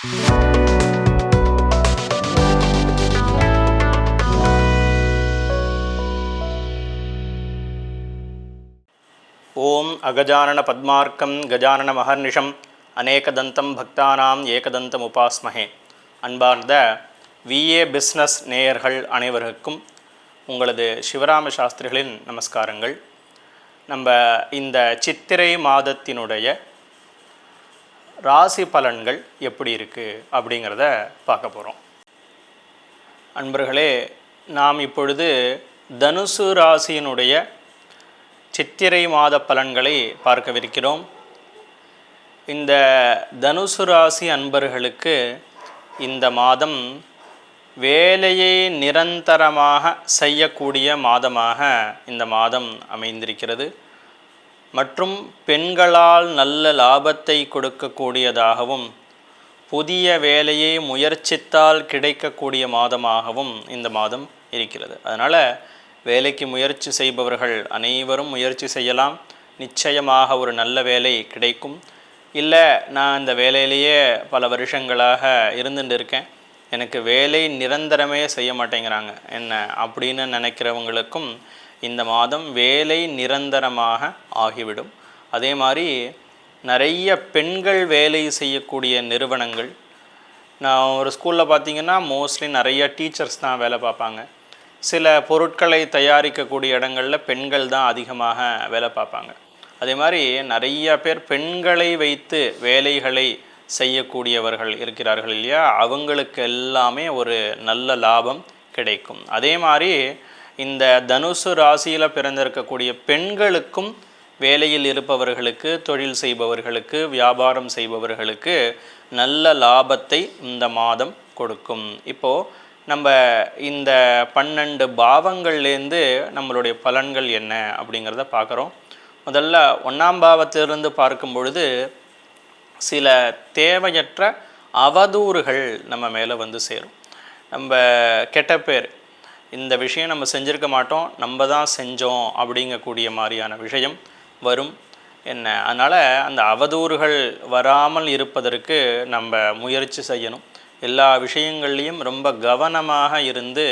ஓம் அகஜானன பத்மார்க்கம் கஜானன மகர்நிஷம் அநேகதந்தம் பக்தானாம் ஏகதந்தம் உபாஸ்மஹே. அன்பார்ந்த VA business நேயர்கள் அனைவருக்கும் உங்களது சிவராம சாஸ்திரிகளின் நமஸ்காரங்கள். நம்ம இந்த சித்திரை மாதத்தினுடைய ராசி பலன்கள் எப்படி இருக்குது அப்படிங்கிறத பார்க்க போகிறோம். அன்பர்களே, நாம் இப்பொழுது தனுசு ராசியினுடைய சித்திரை மாத பலன்களை பார்க்கவிருக்கிறோம். இந்த தனுசு ராசி அன்பர்களுக்கு இந்த மாதம் வேலையை நிரந்தரமாக செய்யக்கூடிய மாதமாக இந்த மாதம் அமைந்திருக்கிறது. மற்றும் பெண்களால் நல்ல லாபத்தை கொடுக்கக்கூடியதாகவும் புதிய வேலையை முயற்சித்தால் கிடைக்கக்கூடிய மாதமாகவும் இந்த மாதம் இருக்கிறது. அதனால் வேலைக்கு முயற்சி செய்பவர்கள் அனைவரும் முயற்சி செய்யலாம். நிச்சயமாக ஒரு நல்ல வேலை கிடைக்கும். இல்லை, நான் இந்த வேலையிலேயே பல வருஷங்களாக இருந்துட்டு இருக்கேன், எனக்கு வேலை நிரந்தரமே செய்ய மாட்டேங்கிறாங்க என்ன அப்படின்னு நினைக்கிறவங்களுக்கும் இந்த மாதம் வேலை நிரந்தரமாக ஆகிவிடும். அதே மாதிரி நிறைய பெண்கள் வேலை செய்யக்கூடிய நிறுவனங்கள், நான் ஒரு ஸ்கூலில் பார்த்திங்கன்னா மோஸ்ட்லி நிறைய டீச்சர்ஸ் தான் வேலை பார்ப்பாங்க. சில பொருட்களை தயாரிக்கக்கூடிய இடங்களில் பெண்கள் தான் அதிகமாக வேலை பார்ப்பாங்க. அதே மாதிரி நிறைய பேர் பெண்களை வைத்து வேலைகளை செய்யக்கூடியவர்கள் இருக்கிறார்கள் இல்லையா, அவங்களுக்கு எல்லாமே ஒரு நல்ல லாபம் கிடைக்கும். அதே மாதிரி இந்த தனுசு ராசியில் பிறந்திருக்கக்கூடிய பெண்களுக்கும் வேலையில் இருப்பவர்களுக்கு, தொழில் செய்பவர்களுக்கு, வியாபாரம் செய்பவர்களுக்கு நல்ல லாபத்தை இந்த மாதம் கொடுக்கும். இப்போது நம்ம இந்த 12 பாவங்கள்லேருந்து நம்மளுடைய பலன்கள் என்ன அப்படிங்கிறத பார்க்குறோம். முதல்ல 1ஆம் பாவத்திலிருந்து பார்க்கும் பொழுது சில தேவையற்ற அவதூறுகள் நம்ம மேலே வந்து சேரும். நம்ம கெட்ட பேர், இந்த விஷயம் நம்ம செஞ்சுருக்க மாட்டோம், நம்ம தான் செஞ்சோம் அப்படிங்கக்கூடிய மாதிரியான விஷயம் வரும் என்ன. அதனால் அந்த அவதூறுகள் வராமல் இருப்பதற்கு நம்ம முயற்சி செய்யணும். எல்லா விஷயங்கள்லையும் ரொம்ப கவனமாக இருந்து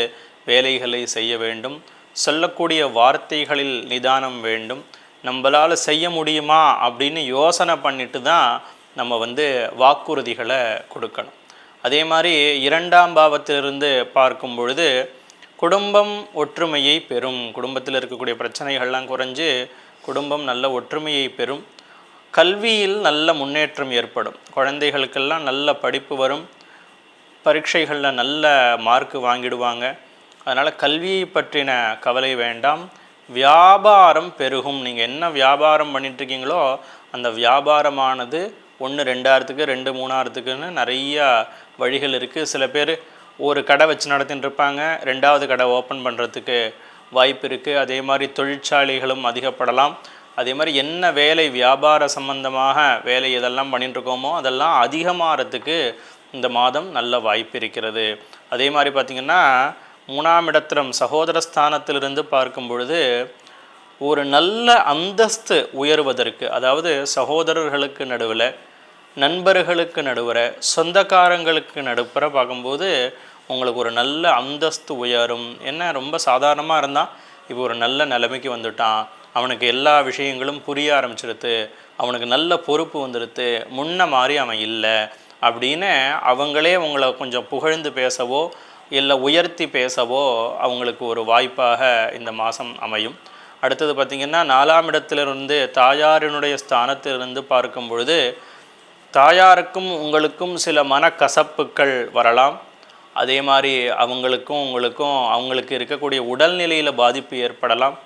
வேலைகளை செய்ய வேண்டும். சொல்லக்கூடிய வார்த்தைகளில் நிதானம் வேண்டும். நம்மளால் செய்ய முடியுமா அப்படின்னு யோசனை பண்ணிட்டு தான் நம்ம வந்து வாக்குறுதிகளை கொடுக்கணும். அதே மாதிரி 2ஆம் பாவத்திலிருந்து பார்க்கும் பொழுது குடும்பம் ஒற்றுமையை பெறும். குடும்பத்தில் இருக்கக்கூடிய பிரச்சனைகள்லாம் குறைஞ்சு குடும்பம் நல்ல ஒற்றுமையை பெறும். கல்வியில் நல்ல முன்னேற்றம் ஏற்படும். குழந்தைகளுக்கெல்லாம் நல்ல படிப்பு வரும். பரீட்சைகளில் நல்ல மார்க்கு வாங்கிடுவாங்க. அதனால் கல்வியை பற்றின கவலை வேண்டாம். வியாபாரம் பெருகும். நீங்கள் என்ன வியாபாரம் பண்ணிட்டுருக்கீங்களோ அந்த வியாபாரமானது 1 2ஆயிரத்துக்கு 2 3ஆயிரத்துக்குன்னு நிறையா வழிகள் இருக்குது. சில பேர் ஒரு கடை வச்சு நடத்தின்னு இருப்பாங்க, 2ஆவது கடை ஓப்பன் பண்ணுறதுக்கு வாய்ப்பு இருக்குது. அதே மாதிரி தொழிற்சாலைகளும் அதிகப்படலாம். அதே மாதிரி என்ன வேலை வியாபார சம்பந்தமாக வேலை எதெல்லாம் பண்ணிட்டுருக்கோமோ அதெல்லாம் அதிகமாகிறதுக்கு இந்த மாதம் நல்ல வாய்ப்பு இருக்கிறது. அதே மாதிரி பார்த்திங்கன்னா 3ஆம் இடத்திலும் சகோதரஸ்தானத்திலிருந்து பார்க்கும் பொழுது ஒரு நல்ல அந்தஸ்து உயர்வதற்கு, அதாவது சகோதரர்களுக்கு நடுவில், நண்பர்களுக்கு நடுவில், சொந்தக்காரங்களுக்கு நடுப்புற பார்க்கும்போது உங்களுக்கு ஒரு நல்ல அந்தஸ்து உயரும். என்ன, ரொம்ப சாதாரணமாக இருந்தால் இப்போ ஒரு நல்ல நிலைமைக்கு வந்துட்டான், அவனுக்கு எல்லா விஷயங்களும் புரிய ஆரம்பிச்சிருது, அவனுக்கு நல்ல பொறுப்பு வந்துடுது, முன்ன மாதிரி அவன் இல்லை அப்படின்னு அவங்களே உங்களை கொஞ்சம் புகழ்ந்து பேசவோ இல்லை உயர்த்தி பேசவோ அவங்களுக்கு ஒரு வாய்ப்பாக இந்த மாதம் அமையும். அடுத்தது பார்த்திங்கன்னா 4ஆம் இடத்திலிருந்து தாயாரினுடைய ஸ்தானத்திலிருந்து பார்க்கும் பொழுது தாயாருக்கும் உங்களுக்கும் சில மனக்கசப்புக்கள் வரலாம். அதே மாதிரி அவங்களுக்கும் உங்களுக்கும் அவங்களுக்கு இருக்கக்கூடிய உடல்நிலையில் பாதிப்பு ஏற்படலாம்.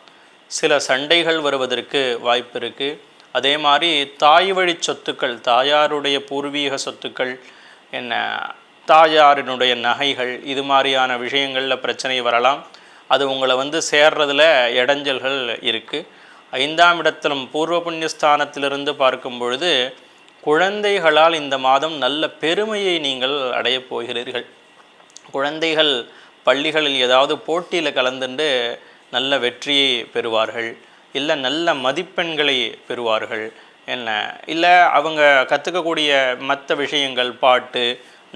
சில சண்டைகள் வருவதற்கு வாய்ப்பு இருக்குது. அதே மாதிரி தாய் வழி சொத்துக்கள், தாயாருடைய பூர்வீக சொத்துக்கள் என்ன, தாயாரினுடைய நகைகள், இது மாதிரியான விஷயங்களில் பிரச்சனை வரலாம். அது உங்களை வந்து சேர்றதில் இடைஞ்சல்கள் இருக்குது. 5ஆம் இடத்திலும் பூர்வ புண்ணியஸ்தானத்திலிருந்து பார்க்கும் பொழுது குழந்தைகளால் இந்த மாதம் நல்ல பெருமையை நீங்கள் அடையப் போகிறீர்கள். குழந்தைகள் பள்ளிகளில் ஏதாவது போட்டியில் கலந்துண்டு நல்ல வெற்றியை பெறுவார்கள், இல்லை நல்ல மதிப்பெண்களை பெறுவார்கள் என்ன. இல்லை அவங்க கற்றுக்கக்கூடிய மற்ற விஷயங்கள், பாட்டு,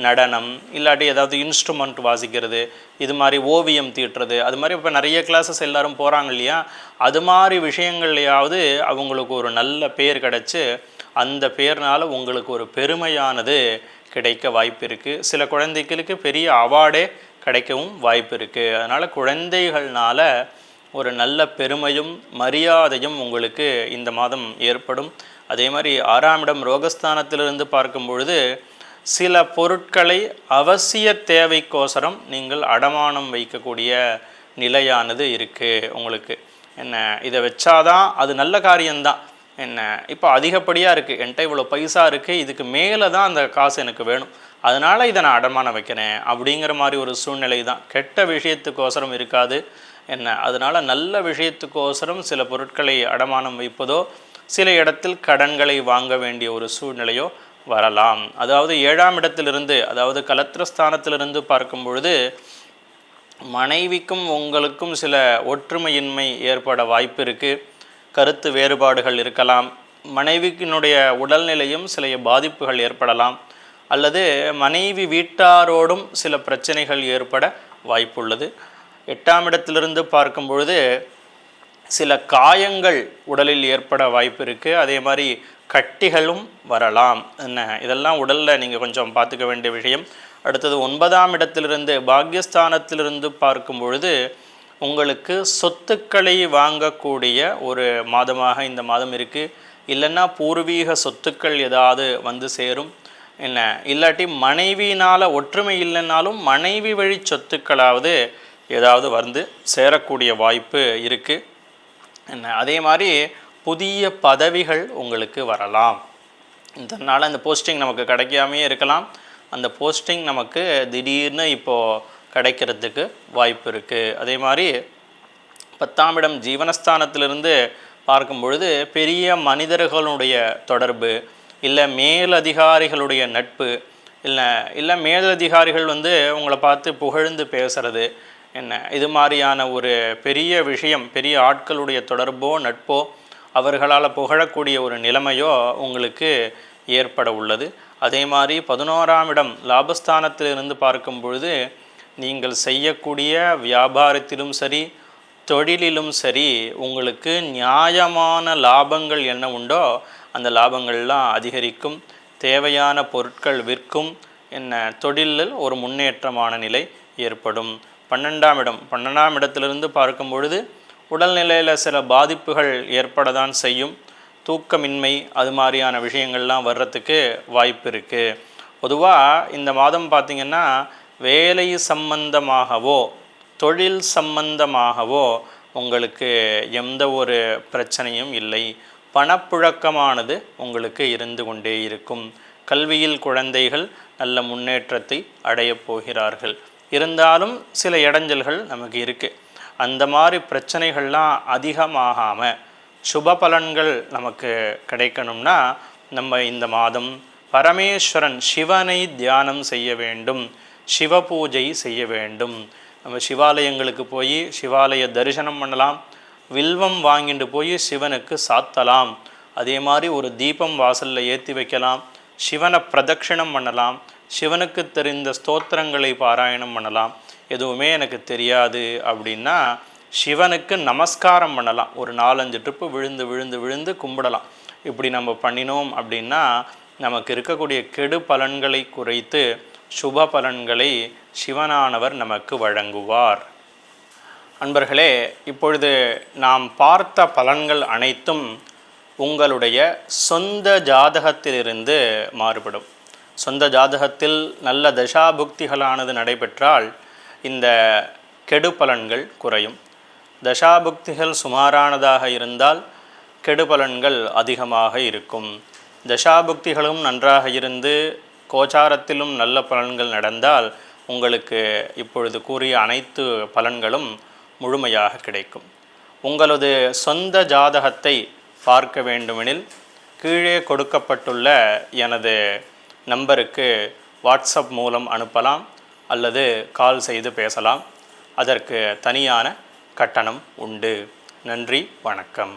நடனம், இல்லாட்டி ஏதாவது இன்ஸ்ட்ருமெண்ட் வாசிக்கிறது, இது மாதிரி ஓவியம் தீட்டுறது, அது மாதிரி இப்போ நிறைய கிளாஸஸ் எல்லோரும் போகிறாங்க இல்லையா, அது மாதிரி விஷயங்கள்லையாவது அவங்களுக்கு ஒரு நல்ல பேர் கிடச்சி அந்த பேர்னால் உங்களுக்கு ஒரு பெருமையானது கிடைக்க வாய்ப்பு இருக்குது. சில குழந்தைகளுக்கு பெரிய அவார்டே கிடைக்கவும் வாய்ப்பு இருக்குது. அதனால் குழந்தைகள்னால் ஒரு நல்ல பெருமையும் மரியாதையும் உங்களுக்கு இந்த மாதம் ஏற்படும். அதே மாதிரி 6ஆம் இடம் ரோகஸ்தானத்திலிருந்து பார்க்கும் பொழுது சில பொருட்களை அவசிய தேவைக்கோசரம் நீங்கள் அடமானம் வைக்கக்கூடிய நிலையானது இருக்குது உங்களுக்கு. என்ன இதை வச்சாதான் அது நல்ல காரியம்தான். என்ன இப்போ அதிகப்படியாக இருக்குது, என்கிட்ட இவ்வளோ பைசா இருக்குது, இதுக்கு மேலே தான் அந்த காசு எனக்கு வேணும், அதனால் இதை நான் அடமானம் வைக்கிறேன் அப்படிங்கிற மாதிரி ஒரு சூழ்நிலை தான். கெட்ட விஷயத்துக்கோசரம் இருக்காது. என்ன அதனால் நல்ல விஷயத்துக்கோசரம் சில பொருட்களை அடமானம் வைப்பதோ சில இடத்தில் கடன்களை வாங்க வேண்டிய ஒரு சூழ்நிலையோ வரலாம். அதாவது 7ஆம் இடத்திலிருந்து, அதாவது கலத்திரஸ்தானத்திலிருந்து பார்க்கும் பொழுது மனைவிக்கும் உங்களுக்கும் சில ஒற்றுமையின்மை ஏற்பட வாய்ப்பு இருக்குது. கருத்து வேறுபாடுகள் இருக்கலாம். மனைவிக்கினுடைய உடல்நிலையும் சில பாதிப்புகள் ஏற்படலாம். அல்லது மனைவி வீட்டாரோடும் சில பிரச்சனைகள் ஏற்பட வாய்ப்புள்ளது. 8ஆம் இடத்திலிருந்து பார்க்கும் பொழுது சில காயங்கள் உடலில் ஏற்பட வாய்ப்பு இருக்குது. அதே மாதிரி கட்டிகளும் வரலாம். என்ன இதெல்லாம் உடலில் நீங்கள் கொஞ்சம் பார்த்துக்க வேண்டிய விஷயம். அடுத்தது 9ஆம் இடத்திலிருந்து பாக்யஸ்தானத்திலிருந்து பார்க்கும் பொழுது உங்களுக்கு சொத்துக்களை வாங்கக்கூடிய ஒரு மாதமாக இந்த மாதம் இருக்குது. இல்லைன்னா பூர்வீக சொத்துக்கள் ஏதாவது வந்து சேரும். என்ன இல்லாட்டி மனைவினால் ஒற்றுமை இல்லைன்னாலும் மனைவி வழி சொத்துக்களாவது ஏதாவது வந்து சேரக்கூடிய வாய்ப்பு இருக்குது. என்ன அதே மாதிரி புதிய பதவிகள் உங்களுக்கு வரலாம். இதனால் அந்த போஸ்டிங் நமக்கு கிடைக்காமே இருக்கலாம். அந்த போஸ்டிங் நமக்கு திடீர்னு இப்போது கிடைக்கிறதுக்கு வாய்ப்பு இருக்குது. அதே மாதிரி 10ஆம் இடம் ஜீவனஸ்தானத்திலிருந்து பார்க்கும் பொழுது பெரிய மனிதர்களுடைய தொடர்பு, இல்லை மேலதிகாரிகளுடைய நட்பு, இல்லை மேலதிகாரிகள் வந்து உங்களை பார்த்து புகழ்ந்து பேசுகிறது, என்ன இது மாதிரியான ஒரு பெரிய விஷயம், பெரிய ஆட்களுடைய தொடர்போ நட்போ அவர்களால் புகழக்கூடிய ஒரு நிலைமையோ உங்களுக்கு ஏற்பட உள்ளது. அதே மாதிரி 11ஆம் இடம் லாபஸ்தானத்திலிருந்து பார்க்கும் பொழுது நீங்கள் செய்யக்கூடிய வியாபாரத்திலும் சரி தொழிலிலும் சரி உங்களுக்கு நியாயமான லாபங்கள் என்ன உண்டோ அந்த லாபங்கள்லாம் அதிகரிக்கும். தேவையான பொருட்கள் விற்கும். என்ன தொழிலில் ஒரு முன்னேற்றமான நிலை ஏற்படும். 12ஆம் இடத்திலிருந்து பார்க்கும் பொழுது உடல்நிலையில் சில பாதிப்புகள் ஏற்பட தான் செய்யும். தூக்கமின்மை அது மாதிரியான விஷயங்கள்லாம் வர்றதுக்கு வாய்ப்பு இருக்குது. பொதுவாக இந்த மாதம் பார்த்திங்கன்னா வேலை சம்பந்தமாகவோ தொழில் சம்பந்தமாகவோ உங்களுக்கு எந்த ஒரு பிரச்சனையும் இல்லை. பணப்புழக்கமானது உங்களுக்கு இருந்து கொண்டே இருக்கும். கல்வியில் குழந்தைகள் நல்ல முன்னேற்றத்தை அடையப் போகிறார்கள். இருந்தாலும் சில இடைஞ்சல்கள் நமக்கு இருக்குது. அந்த மாதிரி பிரச்சனைகள்லாம் அதிகமாகாமல் சுப பலன்கள் நமக்கு கிடைக்கணும்னா நம்ம இந்த மாதம் பரமேஸ்வரன் சிவனை தியானம் செய்ய வேண்டும், சிவ பூஜை செய்ய வேண்டும். நம்ம சிவாலயங்களுக்கு போய் சிவாலய தரிசனம் பண்ணலாம், வில்வம் வாங்கிட்டு போய் சிவனுக்கு சாத்தலாம். அதே மாதிரி ஒரு தீபம் வாசலில் ஏற்றி வைக்கலாம், சிவனை பிரதட்சிணம் பண்ணலாம், சிவனுக்கு தெரிந்த ஸ்தோத்திரங்களை பாராயணம் பண்ணலாம். எதுவுமே எனக்கு தெரியாது அப்படின்னா சிவனுக்கு நமஸ்காரம் பண்ணலாம். ஒரு 4-5 ட்ரிப்பு விழுந்து விழுந்து விழுந்து கும்பிடலாம். இப்படி நம்ம பண்ணினோம் அப்படின்னா நமக்கு இருக்கக்கூடிய கெடு பலன்களை குறைத்து சுப பலன்களை சிவனானவர் நமக்கு வழங்குவார். அன்பர்களே, இப்பொழுது நாம் பார்த்த பலன்கள் அனைத்தும் உங்களுடைய சொந்த ஜாதகத்திலிருந்து மாறுபடும். சொந்த ஜாதகத்தில் நல்ல தசாபுக்திகளானது நடைபெற்றால் இந்த கெடு பலன்கள் குறையும். தசாபுக்திகள் சுமாரானதாக இருந்தால் கெடு பலன்கள் அதிகமாக இருக்கும். தசாபுக்திகளும் நன்றாக இருந்து கோச்சாரத்திலும் நல்ல பலன்கள் நடந்தால் உங்களுக்கு இப்பொழுது கூறிய அனைத்து பலன்களும் முழுமையாக கிடைக்கும். உங்களது சொந்த ஜாதகத்தை பார்க்க வேண்டுமெனில் கீழே கொடுக்கப்பட்டுள்ள எனது நம்பருக்கு வாட்ஸ்அப் மூலம் அனுப்பலாம் அல்லது கால் செய்து பேசலாம். அதற்கு தனியான கட்டணம் உண்டு. நன்றி, வணக்கம்.